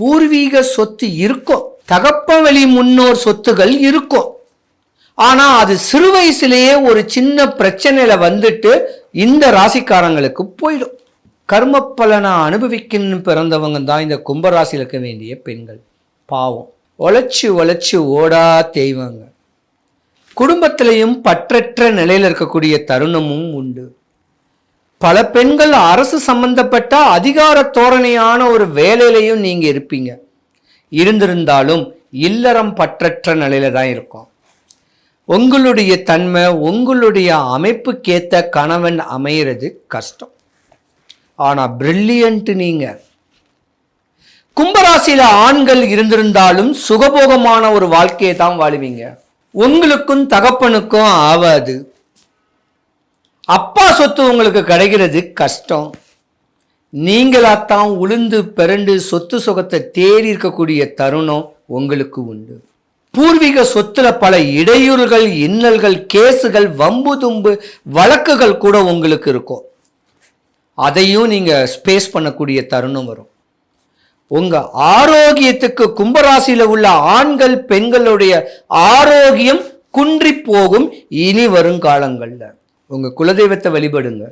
பூர்வீக சொத்து இருக்கும், தகப்ப வழி முன்னோர் சொத்துகள் இருக்கும். ஆனா அது சிறு வயசுலேயே ஒரு சின்ன பிரச்சனையில வந்துட்டு இந்த ராசிக்காரங்களுக்கு போயிடும். கர்ம பலனை அனுபவிக்கணும்னு பிறந்தவங்க தான் இந்த கும்பராசியில் இருக்க வேண்டிய பெண்கள். பாவம், உழைச்சி உழைச்சி ஓடா தெய்வங்க. குடும்பத்திலையும் பற்றற்ற நிலையில் இருக்கக்கூடிய தருணமும் உண்டு. பல பெண்கள் அரசு சம்பந்தப்பட்ட அதிகார தோரணையான ஒரு வேலையிலையும் நீங்க இருப்பீங்க. இருந்திருந்தாலும் இல்லறம் பற்றற்ற நிலையில தான் இருக்கும். உங்களுடைய தன்மை, உங்களுடைய அமைப்புக்கேத்த கணவன் அமைகிறது கஷ்டம். ஆனா பிரில்லியன்ட் நீங்க. கும்பராசியில ஆண்கள் இருந்திருந்தாலும் சுகபோகமான ஒரு வாழ்க்கையை தான் வாழுவீங்க. உங்களுக்கும் தகப்பனுக்கும் ஆவாது. அப்பா சொத்து உங்களுக்கு கிடைக்கிறது கஷ்டம். நீங்களாத்தான் உளுந்து பிறண்டு சொத்து சுகத்தை தேடி இருக்கக்கூடிய தருணம் உங்களுக்கு உண்டு. பூர்வீக சொத்துல பல இடையூறுகள், இன்னல்கள், கேசுகள், வம்பு தும்பு வழக்குகள் கூட உங்களுக்கு இருக்கும். அதையும் நீங்க ஸ்பேஸ் பண்ணக்கூடிய தருணம் வரும். உங்க ஆரோக்கியத்துக்கு கும்பராசியில உள்ள ஆண்கள் பெண்களுடைய ஆரோக்கியம் குன்றி போகும் இனி வரும் காலங்கள்ல. உங்க குலதெய்வத்தை வழிபடுங்க.